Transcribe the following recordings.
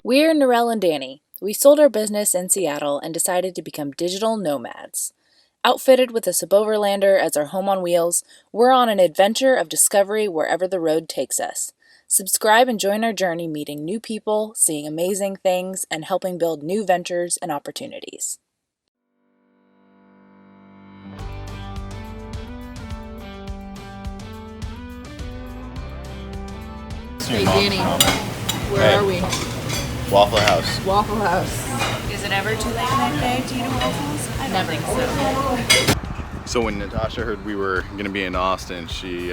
We're Norelle and Danny. We sold our business in Seattle and decided to become digital nomads. Outfitted with a suboverlander as our home on wheels, we're on an adventure of discovery wherever the road takes us. Subscribe and join our journey meeting new people, seeing amazing things, and helping build new ventures and opportunities. Hey Danny, where are we? Waffle House. Waffle House. Is it ever too late that day to eat at waffles? I don't think so. So when Natasha heard we were going to be in Austin, she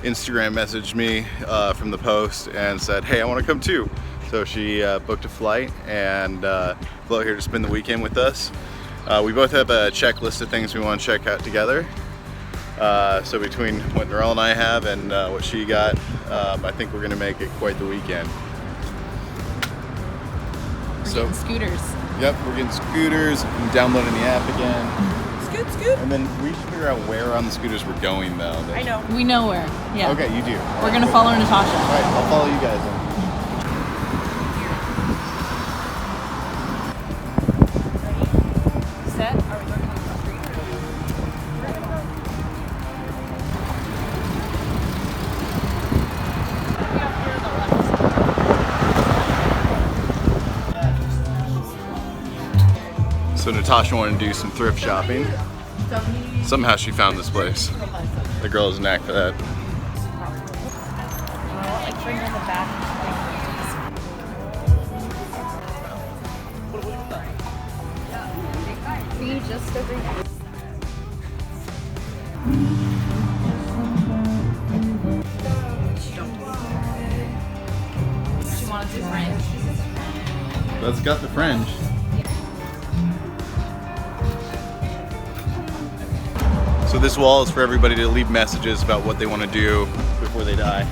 Instagram messaged me from the post and said, hey, I want to come too. So she booked a flight and flew out here to spend the weekend with us. We both have a checklist of things we want to check out together. So between what Norelle and I have and what she got, I think we're going to make it quite the weekend. We're getting scooters. Yep, we're getting scooters, I'm downloading the app again. Scoot. And then we should figure out where on the scooters we're going though. I know. We know where. Yeah. Okay, you do. We're gonna follow Natasha. Alright, I'll follow you guys then. Set? Are we going across the street? So Natasha wanted to do some thrift shopping. Somehow she found this place. The girl has a knack for that. Like fringe on the back. Are you just over here? She wanted to fringe. That's got the fringe. So this wall is for everybody to leave messages about what they want to do before they die.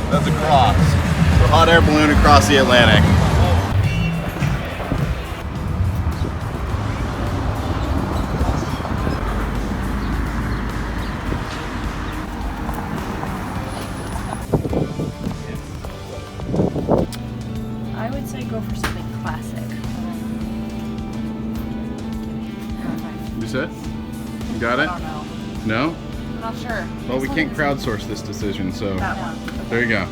That's a cross. So hot air balloon across the Atlantic. I would say go for something classic. You said? You got it? I don't know. No? I'm not sure. Well, we can't crowdsource this decision, so That one. Okay. there you go.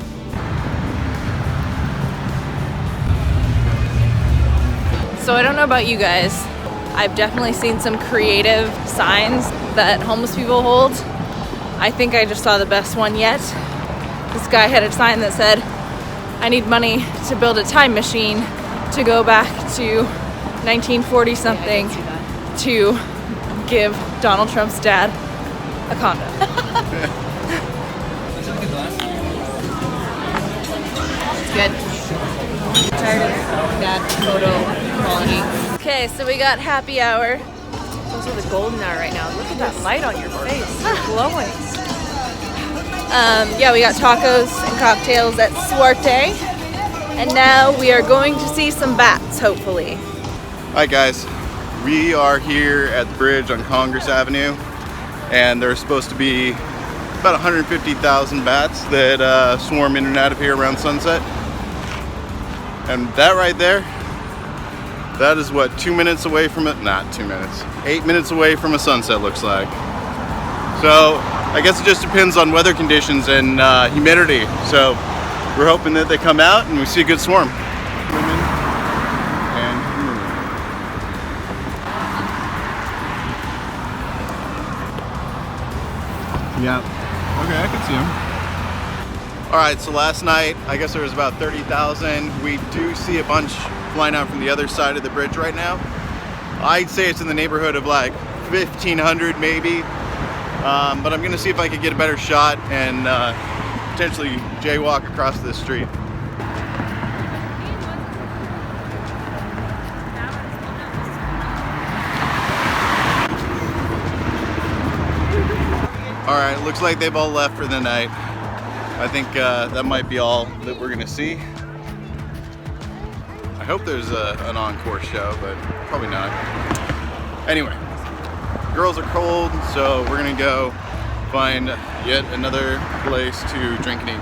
So I don't know about you guys. I've definitely seen some creative signs that homeless people hold. I think I just saw the best one yet. This guy had a sign that said, I need money to build a time machine to go back to 1940 something to give Donald Trump's dad a condo. It's good. Tired of that photo quality. Okay, so we got happy hour. Those are the golden hour right now. Look at that light on your face. It's glowing. Yeah, we got tacos and cocktails at Suarte. And now we are going to see some bats, hopefully. Hi guys, we are here at the bridge on Congress Avenue, and there's supposed to be about 150,000 bats that swarm in and out of here around sunset. And that right there, that is what, 2 minutes away from it? Not 2 minutes. 8 minutes away from a sunset looks like. So I guess it just depends on weather conditions and humidity. So we're hoping that they come out and we see a good swarm. Women and men. Yeah. Okay, I can see them. All right, so last night, I guess there was about 30,000. We do see a bunch flying out from the other side of the bridge right now. I'd say it's in the neighborhood of like 1,500 maybe. But I'm gonna see if I could get a better shot and potentially jaywalk across this street. All right, looks like they've all left for the night. I think that might be all that we're gonna see. I hope there's an encore show, but probably not. Anyway, Girls are cold, so we're gonna go find yet another place to drink and eat.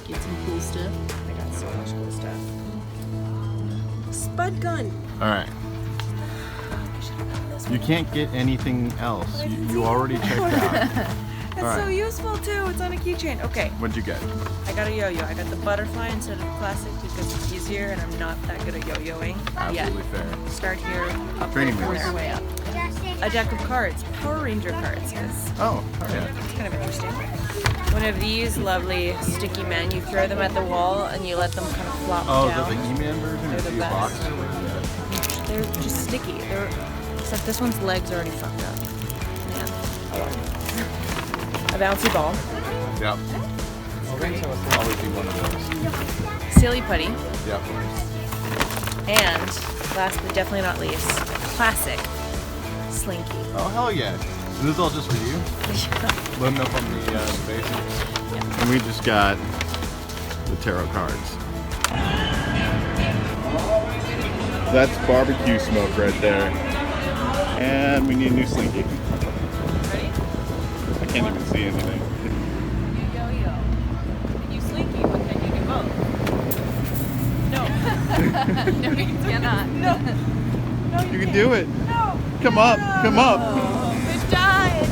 Get some cool stuff. I got so much cool stuff. Spud gun. All right. You can't get anything else. You already checked out. It's All so right. useful too. It's on a keychain. Okay, What'd you get? I got a yo-yo. I got the butterfly instead of classic because it's easier and I'm not that good at yo-yoing yet. Absolutely fair. Start here, up Training there, wheels. work our way up. A deck of cards, Power Ranger cards. Oh, yeah. It's kind of interesting. One of these lovely sticky men. You throw them at the wall and you let them kind of flop Oh, down. the E-Man version They're is the the best. box. They're just sticky. Except this one's legs are already fucked up. Man. A bouncy ball. Yep. Always be one of those. Silly putty. Yep. And last but definitely not least, classic slinky. Oh, hell yeah. And this is all just for you? Loading up on the basics. Yeah. And we just got the tarot cards. That's barbecue smoke right there. And we need a new slinky. Ready? I can't even see anything. You yo-yo. You slinky, but can you do both? No. No, you cannot. No. No, You can do it. No. Come up, come up. Oh, it died.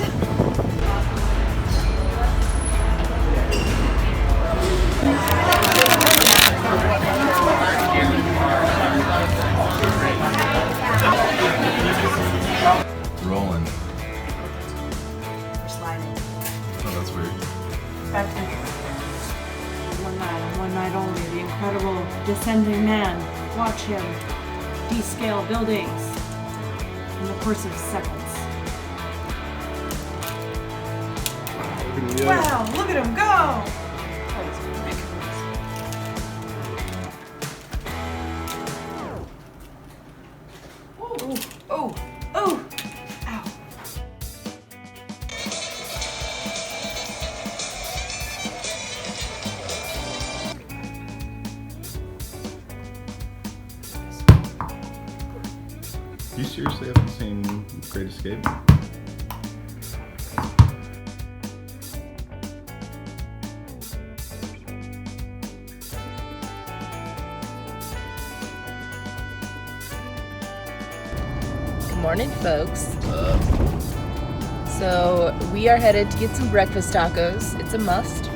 Rolling. We're sliding. Oh, that's weird. Back to one night only. The incredible descending man. Watch him descale buildings in the course of seconds. Wow, look at him go! That is ridiculous. Oh, oh, oh! Ow. You seriously haven't seen Great Escape? Good morning, folks. So we are headed to get some breakfast tacos. It's a must.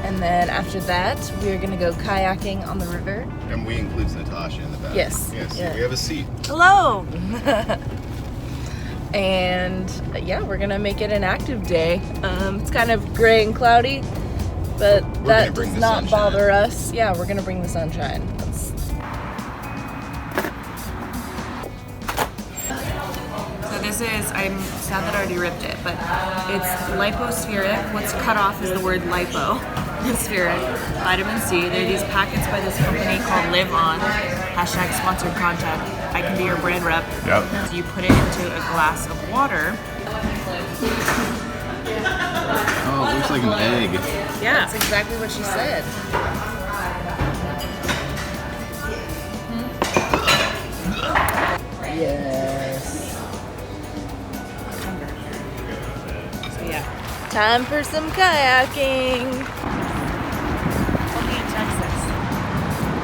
And then after that, we are gonna go kayaking on the river. And we includes Natasha in the back. Yes. Yes, Yeah. we have a seat. Hello. And yeah, we're gonna make it an active day. It's kind of gray and cloudy, but gonna that bring does the not sunshine. bother us. Yeah, we're gonna bring the sunshine. So this is, I'm sad that I already ripped it, but it's lipospheric. What's cut off is the word lipo. Spheric. Vitamin C. There are these packets by this company called Live On. Hashtag sponsored content. I can be your brand rep. Yep. So you put it into a glass of water. Oh, it looks like an egg. Yeah. That's exactly what she said. Yes. So yeah. Time for some kayaking. Only in Texas.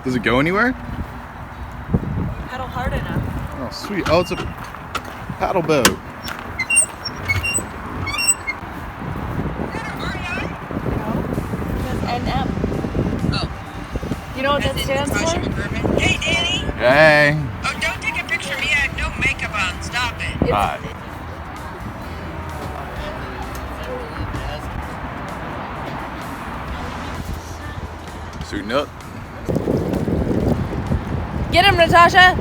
Does it go anywhere? Pedal hard enough. Oh, sweet. Oh, it's a paddle boat. NM. You know what that stands for? Hey, Danny. Hey. Oh, don't take a picture of me. I have no makeup on. Stop it. Hi. Suiting up. Get him, Natasha!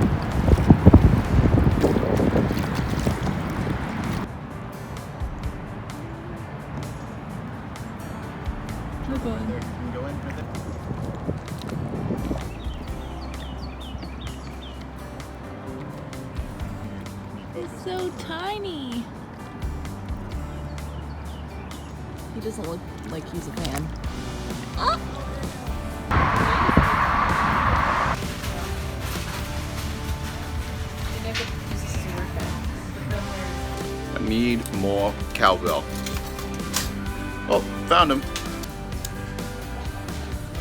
can go in right there. It's so tiny. He doesn't look like he's a fan. I need more cowbell. Oh, found him.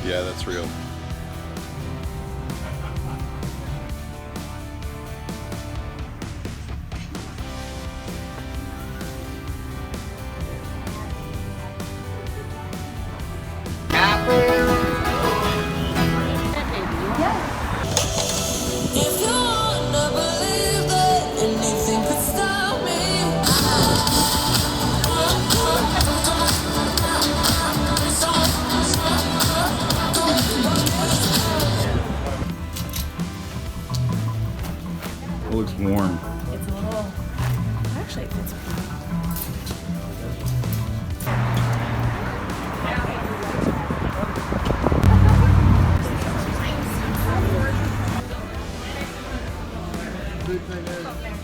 Yeah, that's real. It looks warm. It's a little. Actually, it fits pretty.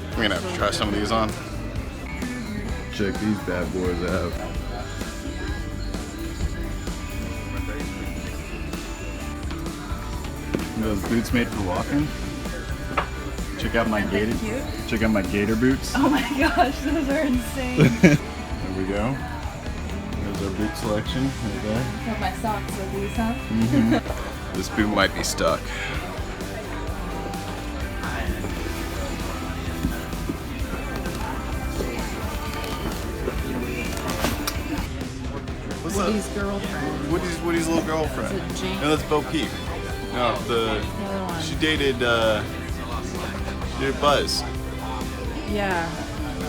I'm gonna have to try some of these on. Check these bad boys out. Those boots made for walking. Check out my gator. Check out my gator boots. Oh my gosh, those are insane. There we go. There's our boot selection right there. Put my socks with these, huh? This boot might be stuck. What's up? Woody's girlfriend. Woody's little girlfriend. Is it Jane? No, that's Bo Peep. No, The other one. she dated Buzz. Yeah.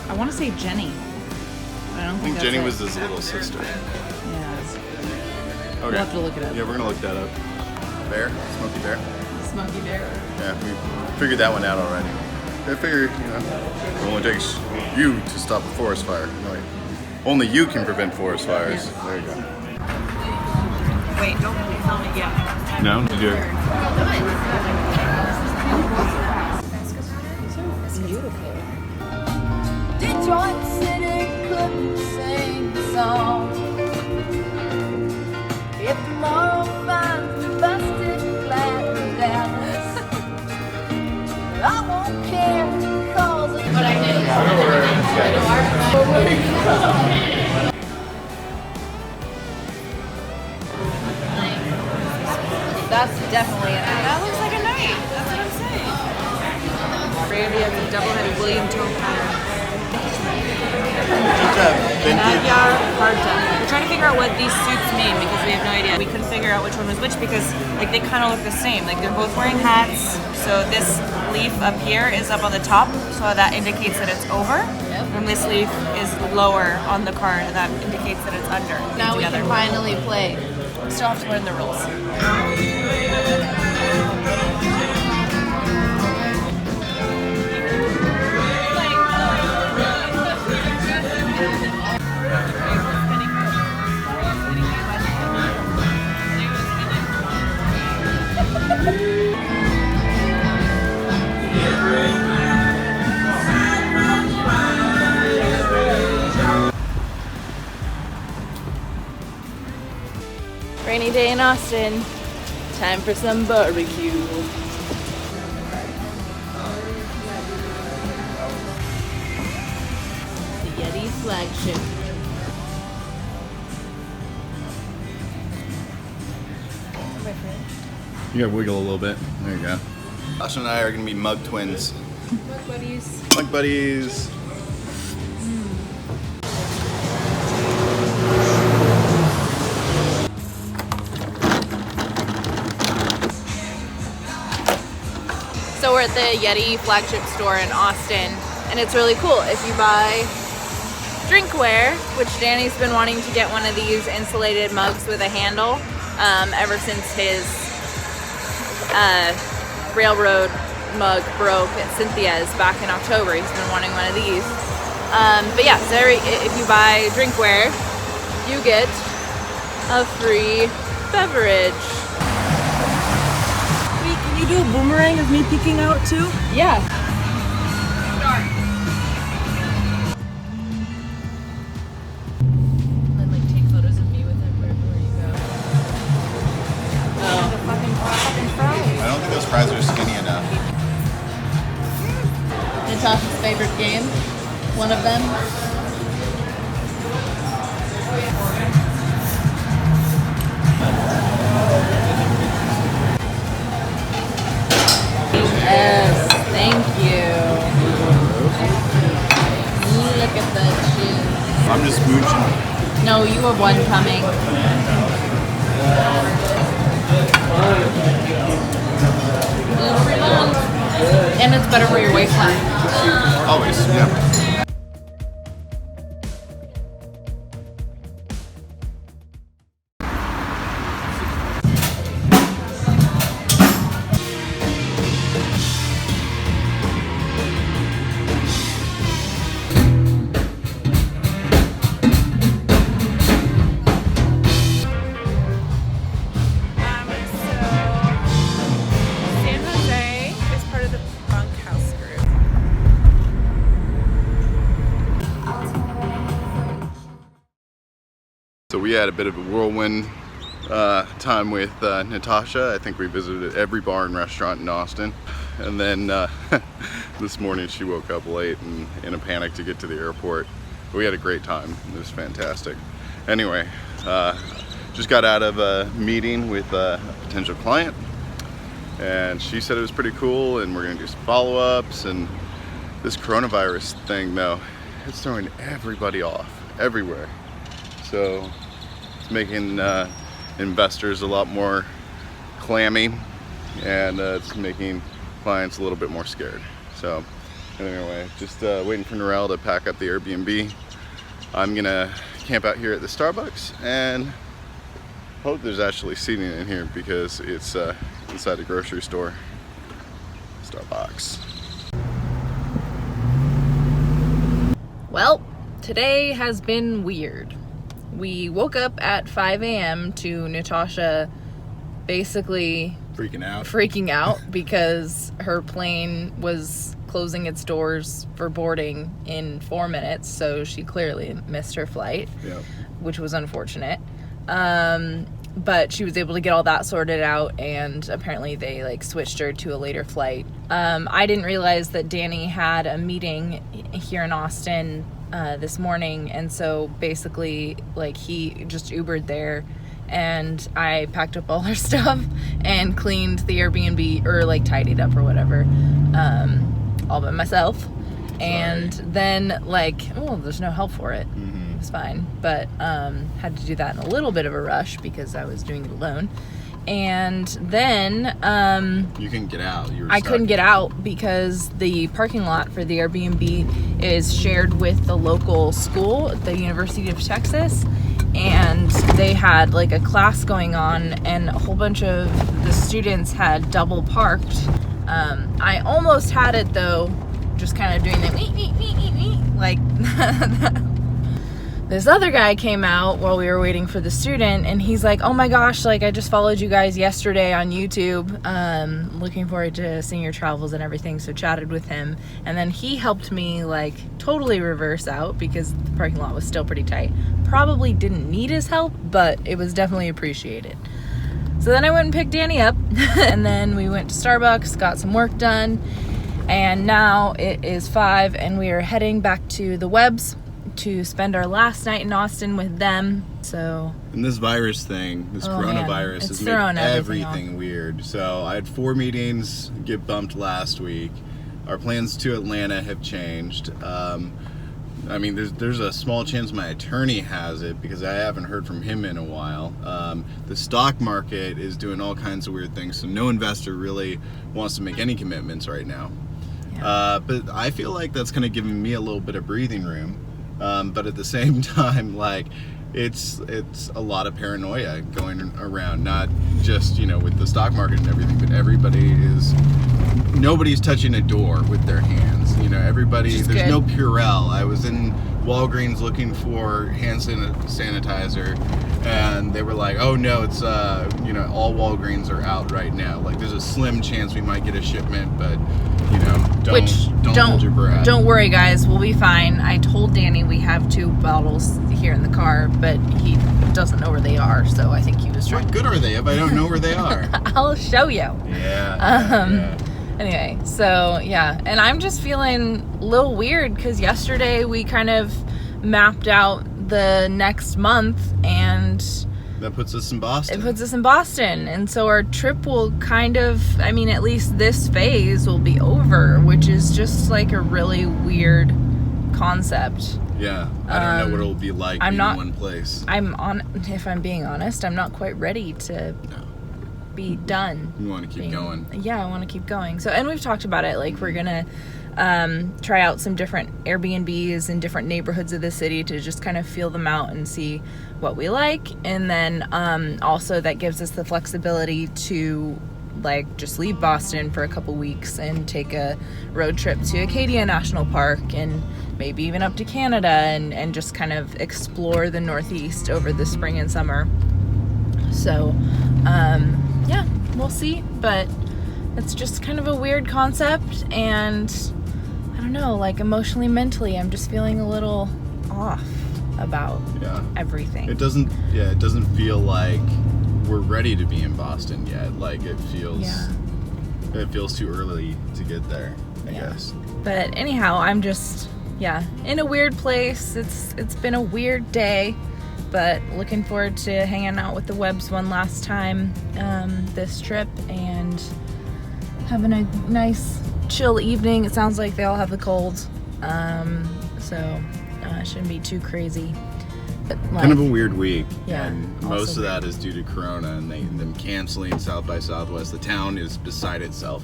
I want to say Jenny. I don't I think that's Jenny it. was his little sister. Yeah. Okay. We'll have to look it up. Yeah, we're gonna look that up. Bear? Smokey Bear? Smokey Bear. Yeah, we figured that one out already. I figured, it only takes you to stop a forest fire. No, wait. Only you can prevent forest fires. Yes. There you go. Wait, don't film it yet. No? Did you? It's beautiful. Detroit City couldn't sing the song. If tomorrow finds me busted flat in Dallas, I won't care because it's what I did. That's definitely a night. That looks like a night. That's what I'm saying. Randy has a double-headed William Tone pattern. Navyar Harta. We're trying to figure out what these suits mean because we have no idea. We couldn't figure out which one was which because like they kind of look the same. Like they're both wearing hats. So this leaf up here is up on the top, so that indicates that it's over. And this leaf is lower on the card, and that indicates that it's under. Now we can finally play. We still have to learn the rules. Rainy day in Austin. Time for some barbecue. The Yeti flagship. You gotta wiggle a little bit. There you go. Natasha and I are gonna be mug twins. Mug buddies. Mug buddies. So we're at the Yeti flagship store in Austin, and it's really cool. If you buy drinkware, which Danny's been wanting to get one of these insulated mugs with a handle ever since his railroad mug broke at Cynthia's back in October. He's been wanting one of these. But yeah, so if you buy drinkware, you get a free beverage. Wait, can you do a boomerang of me peeking out too? Yeah. And like take photos of me with him wherever you go. Oh. I don't think those fries are skinny enough. Natasha's favorite game. One of them. Yes, thank you. Look at that shit. I'm just mooching. No, you have one coming. And it's better for your waistline. Always, yeah. San Jose is part of the Bunkhouse group. So we had a bit of a whirlwind time with Natasha. I think we visited every bar and restaurant in Austin. And then this morning she woke up late and in a panic to get to the airport. But we had a great time. It was fantastic. Anyway, just got out of a meeting with a potential client. And she said it was pretty cool and we're gonna do some follow-ups. And this coronavirus thing though, it's throwing everybody off, everywhere. So it's making investors a lot more clammy, and it's making clients a little bit more scared. So anyway, just waiting for Norelle to pack up the Airbnb. I'm gonna camp out here at the Starbucks and hope there's actually seating in here because it's inside a grocery store. Starbucks. Well, today has been weird. We woke up at 5 a.m. to Natasha basically freaking out because her plane was closing its doors for boarding in 4 minutes, so she clearly missed her flight, which was unfortunate. But she was able to get all that sorted out, and apparently they like switched her to a later flight. I didn't realize that Danny had a meeting here in Austin this morning, and so basically like he just Ubered there, and I packed up all her stuff and cleaned the Airbnb or like tidied up or whatever all by myself. And then like, oh, there's no help for it. It was fine, but had to do that in a little bit of a rush because I was doing it alone. And then you can get out. I couldn't get out because the parking lot for the Airbnb is shared with the local school at the University of Texas, and they had like a class going on and a whole bunch of the students had double parked. I almost had it though, just kind of doing the like this other guy came out while we were waiting for the student, and he's like, oh my gosh, like I just followed you guys yesterday on YouTube, looking forward to seeing your travels and everything. So chatted with him, and then he helped me like totally reverse out because the parking lot was still pretty tight. Probably didn't need his help, but it was definitely appreciated. So then I went and picked Danny up and then we went to Starbucks, got some work done, and now it is 5 and we are heading back to the Webbs to spend our last night in Austin with them. So, and this virus thing, this coronavirus has made everything weird. So I had 4 meetings get bumped last week. Our plans to Atlanta have changed. I mean, there's a small chance my attorney has it because I haven't heard from him in a while. The stock market is doing all kinds of weird things, so no investor really wants to make any commitments right now. But I feel like that's kind of giving me a little bit of breathing room. But at the same time, like, it's a lot of paranoia going around, not just, with the stock market and everything, but nobody's touching a door with their hands. There's no Purell. I was in Walgreens looking for hand sanitizer, and they were like, oh no, it's all Walgreens are out right now. Like, there's a slim chance we might get a shipment, but don't hold your breath. Don't worry, guys, we'll be fine. I told Danny we have 2 bottles here in the car, but he doesn't know where they are, so I think he was trying. What good are they if I don't know where they are? I'll show you. Yeah. Anyway, so yeah, and I'm just feeling a little weird because yesterday we kind of mapped out the next month, and that puts us in Boston. It puts us in Boston, and so our trip will kind of, I mean, at least this phase will be over, which is just like a really weird concept. Yeah, I don't know what it'll be like in one place. If I'm being honest, I'm not quite ready to be done. You want to keep going? Yeah, I want to keep going. So, and we've talked about it. Like, we're gonna try out some different Airbnbs in different neighborhoods of the city to just kind of feel them out and see what we like. And then also that gives us the flexibility to like just leave Boston for a couple weeks and take a road trip to Acadia National Park and maybe even up to Canada and just kind of explore the Northeast over the spring and summer. So yeah, we'll see, but it's just kind of a weird concept, and I don't know, like emotionally, mentally, I'm just feeling a little off about everything. It doesn't feel like we're ready to be in Boston yet. Like, it feels too early to get there, I guess. But anyhow, I'm just in a weird place. It's been a weird day, but looking forward to hanging out with the Webbs one last time this trip and having a nice chill evening. It sounds like they all have the cold, so it shouldn't be too crazy. But kind of a weird week, yeah, and most of that is due to Corona and them canceling South by Southwest. The town is beside itself.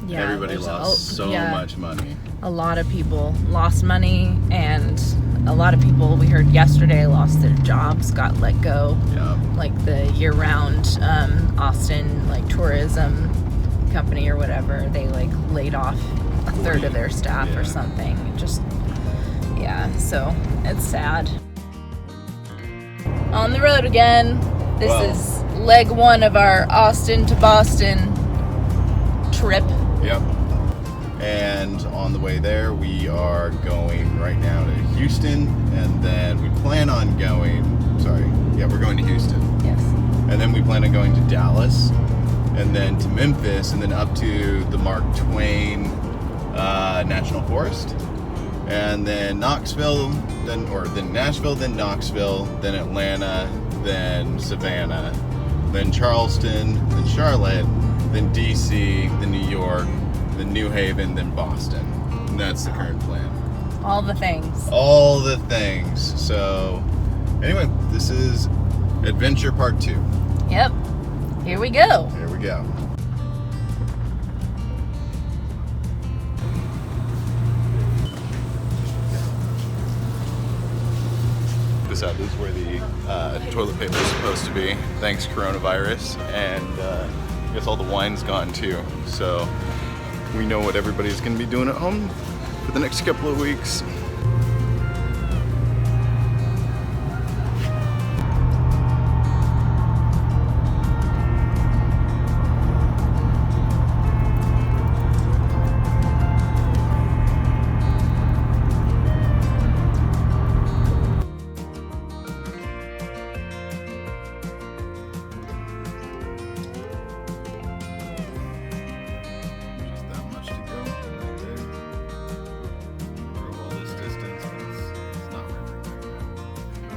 Yeah, everybody lost so much money. A lot of people lost money, and a lot of people, we heard yesterday, lost their jobs, got let go. Yeah. Like the year-round Austin tourism company or whatever, they laid off a third of their staff or something. So it's sad. On the road again. This is leg 1 of our Austin to Boston trip. Yep. And on the way there, we are going right now to Houston, and then we plan on going, we're going to Houston. Yes. And then we plan on going to Dallas, and then to Memphis, and then up to the Mark Twain National Forest, and then Knoxville, then Nashville, then Knoxville, then Atlanta, then Savannah, then Charleston, then Charlotte, then DC, then New York, then New Haven, then Boston. And that's the current plan. All the things. All the things. So, anyway, this is Adventure Part 2. Yep. Here we go. Here we go. This is where the toilet paper is supposed to be. Thanks, coronavirus. And I guess all the wine's gone too. So we know what everybody's going to be doing at home for the next couple of weeks.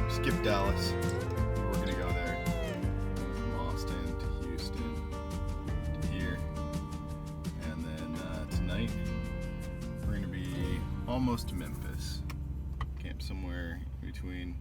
Skip Dallas. We're gonna go there. From Austin to Houston to here. And then tonight we're gonna be almost to Memphis. Camp somewhere between